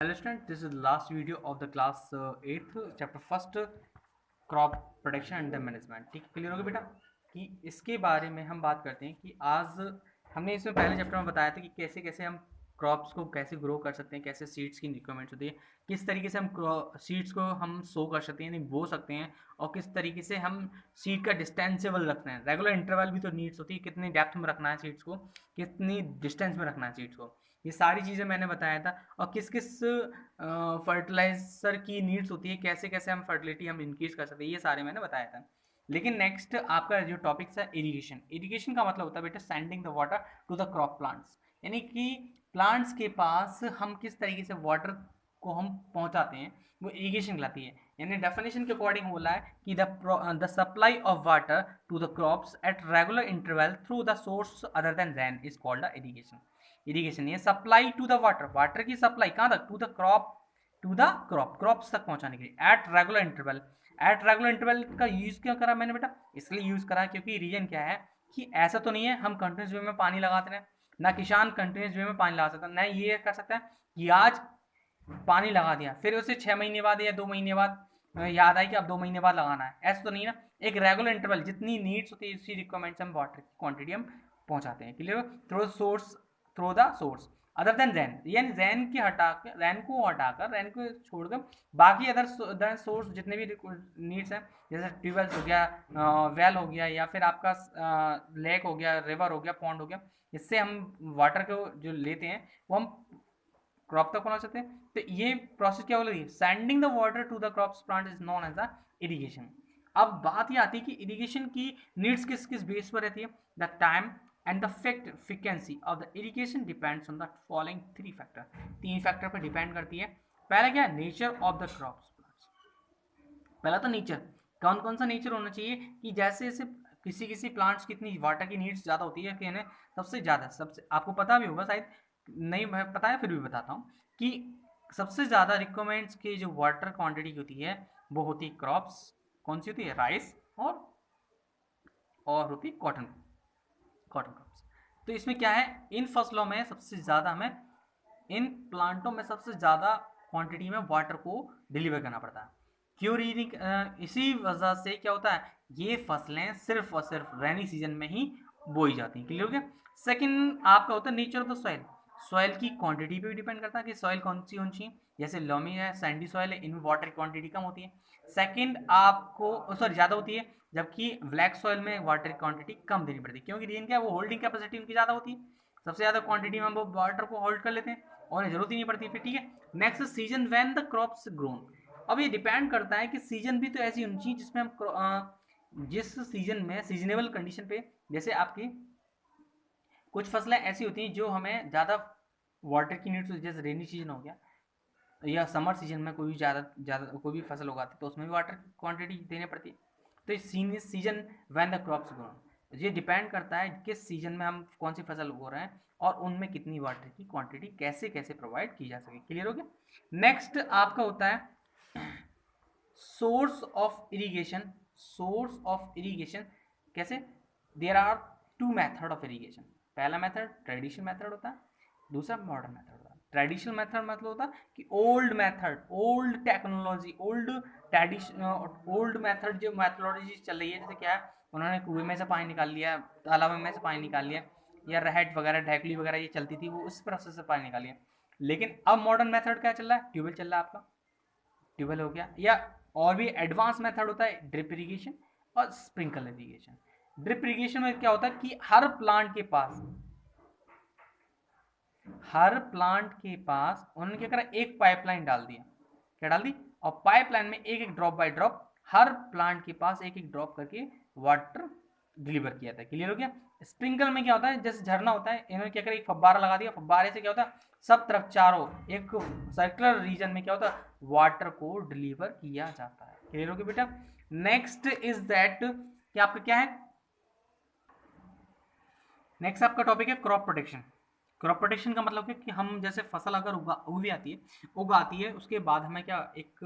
Hello students, this is the last video of the class 8th chapter first crop protection and management. ठीक clear हो गया बेटा कि इसके बारे में हम बात करते हैं कि आज हमने इसमें पहले चैप्टर में बताया था कि कैसे कैसे हम क्रॉप्स को कैसे ग्रो कर सकते हैं, कैसे सीड्स की रिक्वायरमेंट्स होती है, किस तरीके से हम सीड्स को हम सो कर सकते हैं यानी बो सकते हैं, और किस तरीके से हम सीड का डिस्टेंसेबल रखते हैं। रेगुलर इंटरवल भी तो नीड्स होती है, कितनी डेप्थ में रखना है सीड्स को, कितनी डिस्टेंस में रखना है सीड्स को, ये सारी चीज़ें मैंने बताया था। और किस किस फर्टिलाइजर की नीड्स होती है, कैसे कैसे हम फर्टिलिटी हम इंक्रीज कर सकते हैं, ये सारे मैंने बताया था। लेकिन नेक्स्ट आपका जो टॉपिक है इरिगेशन। इरिगेशन का मतलब होता है बेटा sending the water to the crop plants, यानी कि प्लांट्स के पास हम किस तरीके से वाटर को हम पहुंचाते हैं, वो इरिगेशन कहलाती है। यानी डेफिनेशन के अकॉर्डिंग बोला है कि the supply of water to the crops at regular interval through the source other than rain is called the irrigation. Irrigation ये supply to the water, water की सप्लाई कहाँ तक, to the crop, to the crops तक पहुंचाने के लिए at regular interval. At regular interval का use क्यों करा मैंने बेटा, इसलिए यूज करा क्योंकि रीजन क्या है कि ऐसा तो नहीं है हम कंटिन्यूस वे में पानी लगाते हैं ना, किसान कंटिन्यूस वे में पानी लगा सकता है, ये कर सकता है कि आज पानी लगा दिया फिर उसे 6 महीने बाद या 2 महीने बाद याद आई कि अब 2 महीने बाद लगाना है, ऐसा तो नहीं ना। एक रेगुलर इंटरवल जितनी नीड्स होती है उसी रिक्वायरमेंट्स हम वाटर की क्वांटिटी हम पहुंचाते हैं। Clear, through the source other than rain, यानी रैन की हटाकर, रैन को छोड़कर बाकी अदर सोर्स जितने भी नीड्स हैं, जैसे ट्यूबवेल्स हो गया, वेल हो गया, या फिर आपका लेक हो गया, रिवर हो गया, पॉन्ड हो गया, इससे हम वाटर को जो लेते हैं वो हम क्रॉप तक पहुंचाते हैं। तो ये प्रोसेस क्या बोल रही है, sending the water to the crops plant is known as the irrigation. अब बात ये आती है कि इरिगेशन की नीड्स किस किस बेस पर रहती है। The time and the frequency of the irrigation depends on the following 3 factor, 3 factor पर डिपेंड करती है। पहला क्या है, nature of the crops plants. पहला तो नेचर, कौन कौन सा नेचर होना चाहिए कि जैसे जैसे किसी किसी प्लांट्स की इतनी वाटर की नीड्स ज़्यादा होती है कि सबसे ज़्यादा, सबसे आपको पता भी होगा शायद, नहीं मैं पता है फिर भी बताता हूँ कि सबसे ज़्यादा रिक्वायरमेंट्स की जो वाटर क्वांटिटी होती है वो होती है क्रॉप्स, कौन सी होती है, राइस और होती है कॉटन, कॉटन क्रॉप्स। तो इसमें क्या है, इन फसलों में सबसे ज़्यादा हमें, इन प्लांटों में सबसे ज़्यादा क्वांटिटी में वाटर को डिलीवर करना पड़ता है। क्यों रीडिंग, इसी वजह से क्या होता है, ये फसलें सिर्फ और सिर्फ रेनी सीजन में ही बोई जाती हैं। क्लियर हो गया। सेकंड आपका होता है nature of the soil, soil की क्वांटिटी पे भी डिपेंड करता है कि सॉइल कौन सी, जैसे लोमी है, सैंडी सॉइल है, इनमें वाटर की क्वांटिटी कम होती है। सेकंड आपको सॉरी ज़्यादा होती है, जबकि ब्लैक सॉइल में वाटर की क्वांटिटी कम देनी पड़ती है, क्योंकि रीजन क्या है, वो होल्डिंग कैपेसिटी उनकी ज़्यादा होती है, सबसे ज़्यादा क्वांटिटी में हम वो वाटर को होल्ड कर लेते हैं और जरूरत ही नहीं पड़ती फिर। ठीक है, next season when the crops grown. अब ये डिपेंड करता है कि सीजन भी तो ऐसी होनी चाहिए जिसमें हम जिस सीजन में सीजनेबल कंडीशन पे, जैसे आपकी कुछ फसलें ऐसी होती हैं जो हमें ज़्यादा वाटर की नीड्स होती है, जैसे रेनी सीजन हो गया या समर सीजन में कोई भी ज़्यादा ज़्यादा कोई भी फसल उगाती है तो उसमें भी वाटर की क्वांटिटी देनी पड़ती है। तो इस season when the crops grow, ये डिपेंड करता है किस सीजन में हम कौन सी फसल उगा रहे हैं और उनमें कितनी वाटर की क्वांटिटी कैसे कैसे प्रोवाइड की जा सके। क्लियर हो गया। नेक्स्ट आपका होता है source of irrigation. Source of irrigation कैसे, there are 2 method of irrigation. पहला मेथड ट्रेडिशनल मेथड होता है, दूसरा मॉडर्न मेथड होता है। ट्रेडिशनल मेथड मतलब होता है कि old method, old technology, old tradition, old method जो मेथोलॉजी चल रही है, जैसे क्या है, उन्होंने कुएं में से पानी निकाल लिया, तालाब में से पानी निकाल लिया, या रहट वगैरह ढैकली वगैरह ये चलती थी, वो उस प्रोसेस से पानी निकाल लिया। लेकिन अब मॉडर्न मेथड क्या चल रहा है, ट्यूबवेल चल रहा है आपका, ट्यूबवेल हो गया, या और भी एडवांस मेथड होता है ड्रिप इरिगेशन और स्प्रिंकल इरिगेशन। ड्रिप इरिगेशन में क्या होता है कि हर प्लांट के पास उन्होंने क्या करा, एक पाइपलाइन डाल दिया, क्या डाल दी, और पाइपलाइन में एक एक drop by drop her plant के पास एक एक ड्रॉप करके वाटर डिलीवर किया था। क्लियर हो गया। स्प्रिंकल में क्या होता है, जैसे झरना होता है, इन्होंने क्या करा, एक फब्बारा लगा दिया, फब्बारे से क्या होता है, सब तरफ चारों एक सर्कुलर रीजन में क्या होता है, वाटर को डिलीवर किया जाता है। क्लियर हो गया बेटा। नेक्स्ट इज दैट कि आपका क्या है, नेक्स्ट आपका टॉपिक है क्रॉप प्रोटेक्शन। क्रॉप प्रोटेक्शन का मतलब है कि हम जैसे फसल अगर उगाती है उसके बाद हमें क्या, एक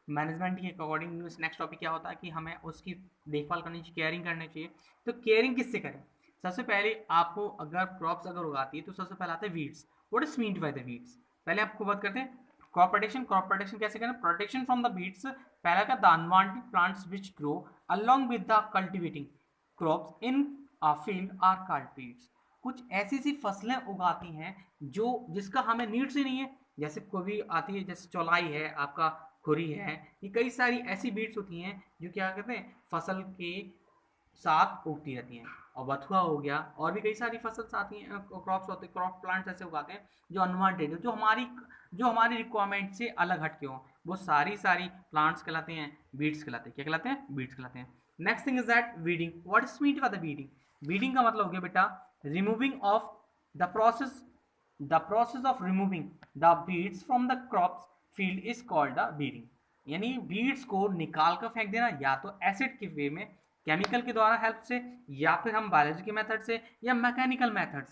मैनेजमेंट के अकॉर्डिंग नेक्स्ट टॉपिक क्या होता है कि हमें उसकी देखभाल करनी चाहिए, केयरिंग करनी चाहिए। तो केयरिंग किससे करें, सबसे पहले आपको अगर क्रॉप्स अगर उगाती है तो सबसे पहले आते हैं weeds. What is mean by the weeds, पहले आपको बात करते हैं क्रॉप प्रोटेक्शन कैसे करना, प्रोटेक्शन फ्रॉम द बीट्स, पहला का the unwanted plants which grow along with the cultivating crops in a field are called weeds. कुछ ऐसी सी फसलें उगाती हैं जो जिसका हमें नीड्स ही नहीं है, जैसे कोई भी आती है, जैसे चौलाई है, आपका खुरी है, ये कई सारी ऐसी बीट्स होती हैं जो क्या कहते हैं फसल के साथ उगती रहती हैं। और बथुआ हो गया, और भी कई सारी फसल आती हैं, क्रॉप्स होते हैं, क्रॉप प्लांट्स ऐसे उगाते हैं जो अनवांटेड, जो हमारी रिक्वायरमेंट से अलग हटके हों, वो सारी प्लांट्स कहलाते हैं, बीट्स कहलाते हैं। क्या कहलाते हैं? बीट्स कहलाते हैं। Next thing is that weeding. What is mean by the weeding? Weeding का मतलब हो गया बेटा removing of the process of removing the weeds from the crops field is called the weeding. यानी बीड्स को निकाल कर फेंक देना, या तो एसिड के वे में, केमिकल के द्वारा हेल्प से, या फिर हम बायोलॉजी के मेथड से, या मैकेनिकल मेथड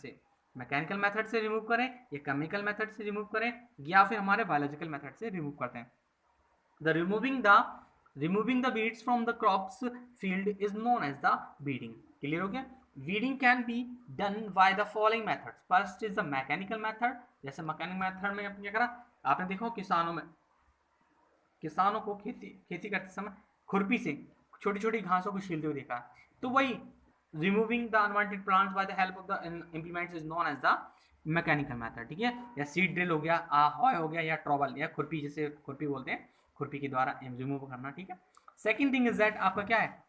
से, रिमूव करें, या केमिकल मेथड से रिमूव करें, या फिर हमारे बायोलॉजिकल मेथड से रिमूव करते हैं। The removing the weeds from the crops field is known as the weeding. Clear हो गया? Weeding can be done by the following methods. First is the mechanical method. जैसे मैकेनिकल मेथड में आपने क्या करा, आपने देखो किसानों को खेती करते समय खुरपी से छोटी छोटी घासों को छीलते हुए देखा। तो वही removing the unwanted plants by the help of the implements is known as the mechanical method. ठीक है? या सीड ड्रिल हो गया, हॉय हो गया, या ट्रॉबल, या खुरपी, जैसे खुरपी बोलते हैं, खुरपी के द्वारा रिमूव करना। ठीक है? सेकेंड थिंग इज दैट आपका क्या है,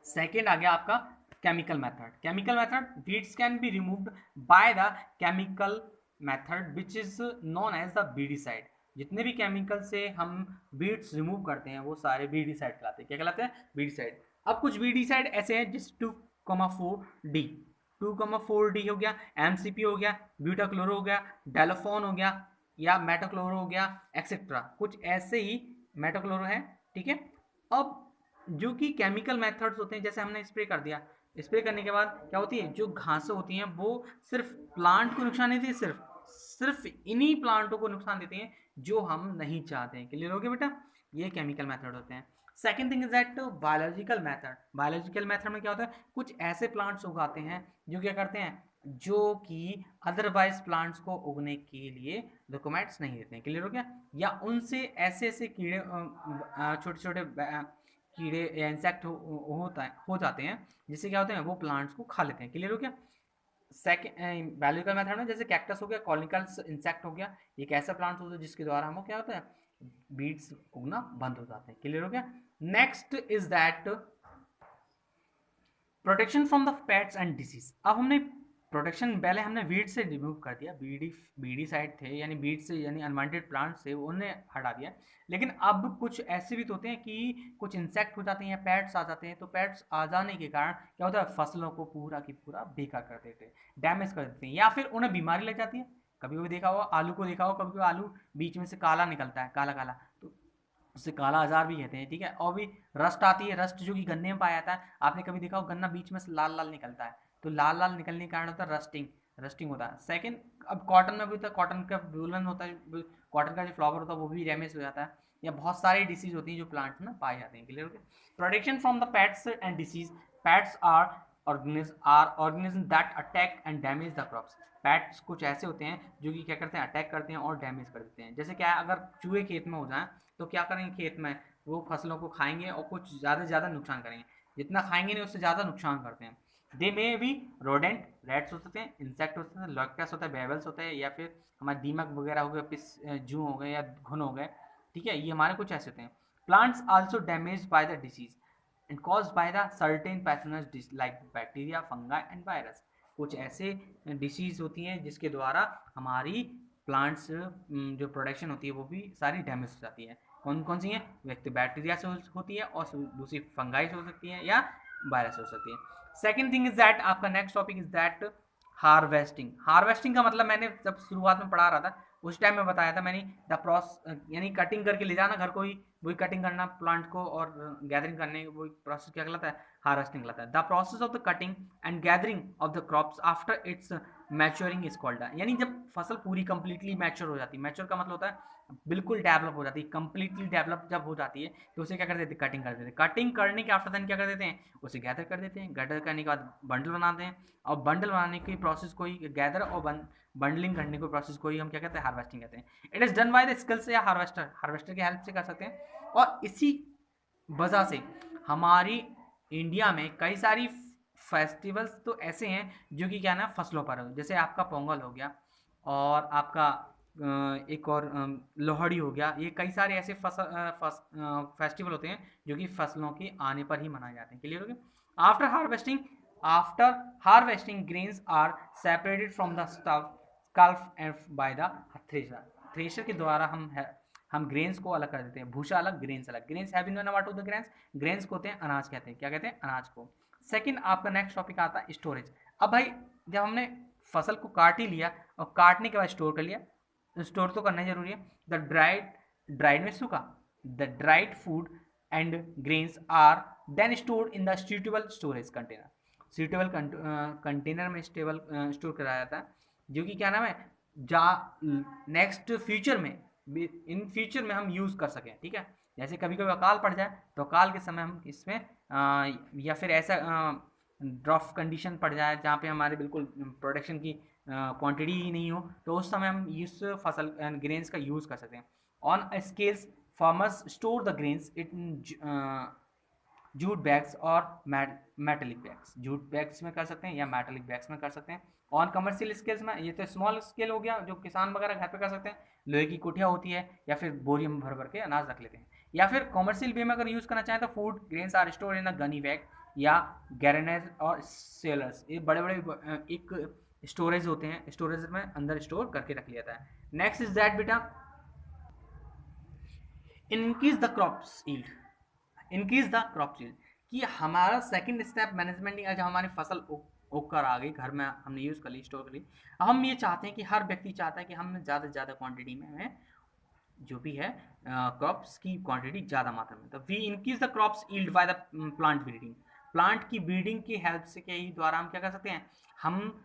सेकेंड आ गया आपका chemical method. Chemical method, weeds can be removed by the chemical method which is known as the weedicide. जितने भी केमिकल से हम बीड्स रिमूव करते हैं वो सारे बीडीसाइड कहलाते हैं। क्या कहलाते हैं? बीडीसाइड। अब कुछ बीडीसाइड ऐसे हैं जैसे 2,4-D, 2,4-D हो गया, एमसीपी हो गया, ब्यूटाक्लोरो हो गया, डेलोफोन हो गया, या मेटाक्लोरो हो गया, एक्सेट्रा। कुछ ऐसे ही मेटाक्लोरो है। ठीक है? अब जो कि केमिकल मेथड्स होते हैं, जैसे हमने स्प्रे कर दिया, स्प्रे करने के बाद क्या होती है, जो घासें होती हैं वो सिर्फ प्लांट को नुकसान नहीं देती, सिर्फ इन्हीं प्लांटों को नुकसान देती हैं जो हम नहीं चाहते हैं। क्लियर हो गया बेटा? ये केमिकल मेथड होते हैं। Second thing is that biological method. Biological method में क्या होता है, कुछ ऐसे प्लांट्स उगाते हैं जो क्या करते हैं, जो कि अदरवाइज प्लांट्स को उगने के लिए डॉक्यूमेंट्स नहीं देते हैं। क्लियर हो गया? या उनसे ऐसे कीड़े, छोटे छोटे कीड़े या इंसेक्ट हो जाते हैं, जिससे क्या होते हैं, वो प्लांट्स को खा लेते हैं। क्लियर हो गया? सेकेंड बायोलॉजिकल मेथड में जैसे कैक्टस हो गया, कॉनिकल्स इंसेक्ट हो गया, एक ऐसा प्लांट होता है जिसके द्वारा हमको क्या होता है, बीड्स उगना बंद हो जाते हैं। क्लियर हो गया? Next is that protection from the pests and disease. अब हमने प्रोटेक्शन पहले हमने वीड से रिमूव कर दिया, बीडी साइड थे, यानी बीड से, यानी अनवांटेड प्लांट से उन्हें हटा दिया। लेकिन अब कुछ ऐसे भी तो होते हैं कि कुछ इंसेक्ट हो जाते हैं या पेट्स आ जाते हैं, तो पेट्स आ जाने के कारण क्या होता है, फसलों को पूरा की पूरा बेकार कर देते हैं, डैमेज कर देते हैं, या फिर उन्हें बीमारी लग जाती है। कभी भी देखा हुआ आलू को, देखा हुआ कभी आलू बीच में से काला निकलता है, काला काला, तो उससे काला अजार भी कहते हैं। ठीक है? और भी रस्ट आती है, रस्ट जो कि गन्ने में पाया जाता है। आपने कभी देखा हो गन्ना बीच में से लाल लाल निकलता है, तो लाल लाल निकलने के कारण होता है रस्टिंग होता है। सेकंड, अब कॉटन में भी होता है, कॉटन का वूलन होता है, कॉटन का जो फ्लावर होता है वो भी डैमेज हो जाता है, या बहुत सारी डिसीज होती है जो प्लांट्स में पाई जाती हैं। क्लियर हो गया? Protection from the pests and disease. Pests are organism that attack and damage the crops. Pests कुछ ऐसे होते हैं जो कि क्या करते हैं, अटैक करते हैं और डैमेज कर देते हैं। जैसे क्या है, अगर चूहे खेत में हो जाए तो क्या करेंगे, खेत में वो फसलों को खाएंगे और कुछ ज़्यादा से ज़्यादा नुकसान करेंगे, जितना खाएंगे नहीं उससे ज़्यादा नुकसान करते हैं। दे मे बी रोडेंट, रैट्स हो सकते हैं, इंसेक्ट हो सकते हैं, लॉक्टस होता है, बेबल्स होते हैं, या फिर हमारे दीमक वगैरह हो गए, जू हो गए, या घुन हो गए। ठीक है? ये हमारे कुछ ऐसे होते हैं। Plants also damage by the disease and cause by the certain pathogens like bacteria, fungi and virus. कुछ ऐसे डिसीज होती हैं जिसके द्वारा हमारी प्लांट्स जो प्रोडक्शन होती है वो भी सारी डैमेज हो जाती है। कौन कौन सी हैं? व्यक्ति बैक्टीरिया से होती है, और दूसरी फंगाई से हो सकती है, या वायरस हो सकती है। सेकेंड थिंग इज दैट आपका next topic is that harvesting. Harvesting का मतलब मैंने जब शुरुआत में पढ़ा रहा था उस टाइम में बताया था मैंने, द प्रोसेस, यानी कटिंग करके ले जाना घर को ही, वही कटिंग करना प्लांट को और गैदरिंग करने, वही प्रोसेस क्या कहलाता है, हार्वेस्टिंग कहलाता है। The process of the cutting and gathering of the crops after it's maturing is called, यानी जब फसल पूरी कंप्लीटली मैच्योर हो जाती है, मैच्योर का मतलब होता है बिल्कुल डेवलप हो जाती है, कंप्लीटली डेवलप जब हो जाती है तो उसे क्या कर देते हैं, कटिंग कर देते हैं। कटिंग करने के आफ्टर देन क्या कर देते हैं, उसे गैदर कर देते हैं। गैदर करने के बाद बंडल बनाते हैं, और बंडल बनाने की प्रोसेस को ही गैदर और बंडलिंग करने की प्रोसेस को ही हम क्या कहते हैं, हार्वेस्टिंग कहते हैं। It is done by the skills या हार्वेस्टर की हेल्प से कर सकते हैं। और इसी वजह से हमारी इंडिया में कई सारी फेस्टिवल्स तो ऐसे हैं जो कि क्या ना फसलों पर हो, जैसे आपका पोंगल हो गया, और आपका एक और लोहड़ी हो गया। ये कई सारे ऐसे फेस्टिवल होते हैं जो कि फसलों के आने पर ही मनाए जाते हैं। क्लियर हो गया? After harvesting grains are separated from the स्कल्फ and by the thresher. Thresher के द्वारा हम ग्रेन्स को अलग कर देते हैं, भूसा अलग, ग्रेन्स अलग। Grains have been what of the grains, grains को होते हैं अनाज कहते हैं। क्या कहते हैं, अनाज को। सेकंड आपका नेक्स्ट टॉपिक आता है स्टोरेज। अब भाई जब हमने फसल को काट ही लिया और काटने के बाद स्टोर कर लिया, स्टोर तो करना जरूरी है। द ड्राइड में सूखा, the dried food and grains are then stored in the suitable storage container. Suitable container में स्टोर कराया जाता है, जो कि क्या नाम है, जा नेक्स्ट फ्यूचर में, इन फ्यूचर में हम यूज़ कर सकें। ठीक है, जैसे कभी कभी अकाल पड़ जाए तो अकाल के समय हम इसमें या फिर ऐसा ड्रॉफ कंडीशन पड़ जाए जहाँ पे हमारे बिल्कुल प्रोडक्शन की क्वांटिटी ही नहीं हो, तो उस समय हम इस फसल ग्रेन्स का यूज़ कर सकते हैं। On scales farmers store the grains in jute bags और मेटलिक बैग्स। जूट बैग्स में कर सकते हैं या मेटलिक बैग्स में कर सकते हैं। ऑन कमर्शियल स्केल्स में, ये तो स्मॉल स्केल हो गया जो किसान वगैरह घर पे कर सकते हैं, लोहे की कुटिया होती है या फिर बोरियम में भर भर के अनाज रख लेते हैं। या फिर कॉमर्शियल वे में अगर यूज़ करना चाहें तो food grains are store in a gunny bag या गैरेनेज और सेलर्स। ये बड़े बड़े एक स्टोरेज होते हैं, स्टोरेज में अंदर स्टोर करके रख लिया जाता है। नेक्स्ट इज दैट बेटा increase the crops yield. Increase the crop yield कि हमारा सेकंड स्टेप मैनेजमेंट, जब हमारी फसल उग कर आ गई, घर में हमने यूज़ कर ली, स्टोर कर ली, हम ये चाहते हैं कि हर व्यक्ति चाहता है कि हम ज़्यादा से ज़्यादा क्वांटिटी में हमें जो भी है क्रॉप्स की क्वांटिटी ज़्यादा मात्रा में। तो we increase the crops yield by the plant breeding. Plant की ब्रीडिंग की हेल्प से के ही द्वारा हम क्या कर सकते हैं, हम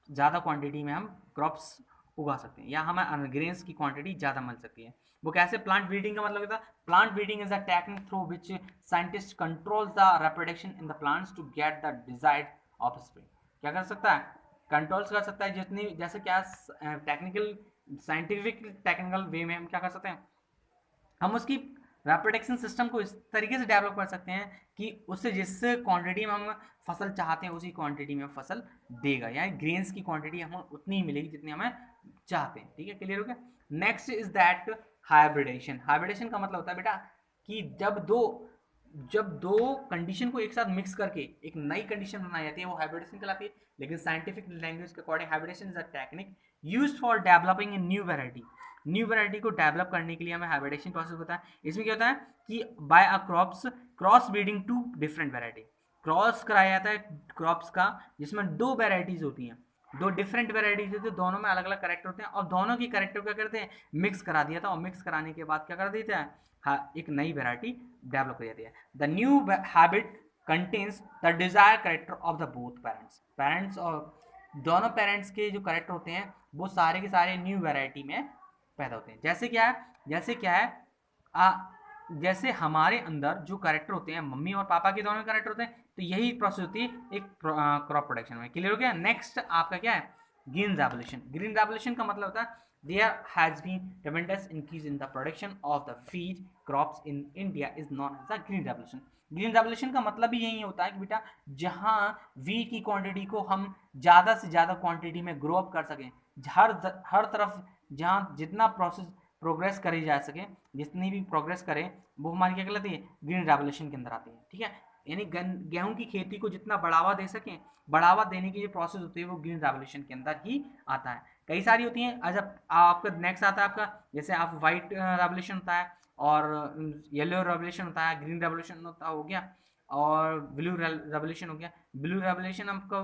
ज़्यादा क्वांटिटी में हम क्रॉप्स उगा सकते हैं या हमें ग्रेन्स की क्वांटिटी ज़्यादा मिल सकती है। वो कैसे, प्लांट ब्रीडिंग का मतलब होता है, plant breeding is a technique through which scientist controls the reproduction in the plants to get the desired offspring. क्या कर सकता है, कंट्रोल्स कर सकता है, जितनी जैसे क्या टेक्निकल साइंटिफिक टेक्निकल वे में हम क्या कर सकते हैं, हम उसकी रिप्रोडक्शन सिस्टम को इस तरीके से डेवलप कर सकते हैं कि उससे जिस क्वांटिटी में हम फसल चाहते हैं उसी क्वांटिटी में फसल देगा, यानी ग्रेन्स की क्वांटिटी हमें उतनी ही मिलेगी जितनी हमें चाहते हैं। ठीक है, क्लियर हो गया? Next is that hybridization. Hybridization का मतलब होता है बेटा कि जब दो कंडीशन को एक साथ मिक्स करके एक नई कंडीशन बनाई जाती है, वो हाइब्रिडेशन कहलाती है। लेकिन साइंटिफिक लैंग्वेज के according hybridisation is a technique used for developing a new variety. New variety को डेवलप करने के लिए हमें हाइब्रिडेशन प्रोसेस होता है। इसमें क्या होता है कि by a cross breeding two different variety, cross कराया जाता है क्रॉप्स का, जिसमें दो वैरायटीज होती हैं, दो डिफरेंट वैरायटीज होती है, दोनों में अलग अलग करेक्टर होते हैं, और दोनों की करेक्टर क्या करते हैं, मिक्स करा दिया था, और मिक्स कराने के बाद क्या कर देता है, हाँ, एक नई वैरायटी डेवलप कर जाती है। The new habit contains the desire character of the both parents और दोनों पेरेंट्स के जो करेक्टर होते हैं वो सारे के सारे न्यू वैरायटी में पैदा होते हैं। जैसे क्या है जैसे हमारे अंदर जो कैरेक्टर होते हैं, मम्मी और पापा के दोनों कैरेक्टर होते हैं, तो यही प्रोसेस होती है एक क्रॉप प्रोडक्शन में। क्लियर हो गया? नेक्स्ट आपका क्या है, ग्रीन रेवोल्यूशन। ग्रीन रेवोल्यूशन का मतलब होता है there has been tremendous increase in the production of the feed crops in India is known as the green revolution। Green revolution का मतलब भी यही होता है कि बेटा जहां वीट की क्वांटिटी को हम ज़्यादा से ज़्यादा क्वांटिटी में ग्रो अप कर सकें, हर तरफ जहां जितना प्रोग्रेस करी जा सके, जितनी भी प्रोग्रेस करें वो हमारी क्या कहलाती है, ग्रीन रेवोल्यूशन के अंदर आती है। ठीक है, यानी गेहूं की खेती को जितना बढ़ावा दे सकें, बढ़ावा देने की जो प्रोसेस होती है वो ग्रीन रेवोल्यूशन के अंदर ही आता है। कई सारी होती हैं। आज आपका नेक्स्ट आता है आपका, जैसे आप वाइट रेवोल्यूशन होता है और येलो रेवोल्यूशन होता है, ग्रीन रेवोल्यूशन हो गया और ब्लू रेवोल्यूशन हो गया। ब्लू रेवोल्यूशन आपका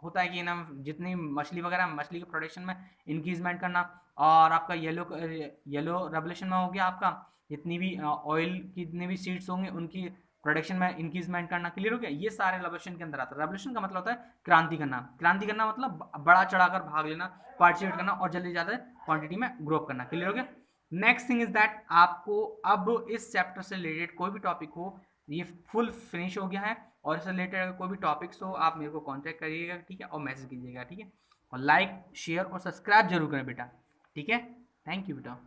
होता है कि ना जितनी मछली वगैरह, मछली के प्रोडक्शन में इंक्रीजमेंट करना, और आपका येलो रेवोल्यूशन में हो गया आपका जितनी भी ऑयल की जितनी भी सीड्स होंगे उनकी प्रोडक्शन में इंक्रीजमेंट करना, क्लियर हो गया। ये सारे रेवोल्यूशन के अंदर आता है। रेवोल्यूशन का मतलब होता है क्रांति करना, क्रांति करना मतलब बड़ा चढ़ाकर भाग लेना, पार्टिसिपेट करना और जल्दी ज़्यादा क्वांटिटी में ग्रो करना, क्लियर हो गया। नेक्स्ट थिंग इज दैट आपको अब इस चैप्टर से रिलेटेड कोई भी टॉपिक हो, ये फुल फिनिश हो गया है, और इससे रिलेटेड अगर कोई भी टॉपिक्स हो आप मेरे को कॉन्टैक्ट करिएगा, ठीक है, और मैसेज कीजिएगा, ठीक है, और लाइक शेयर और सब्सक्राइब जरूर करें बेटा, ठीक है। थैंक यू बेटा।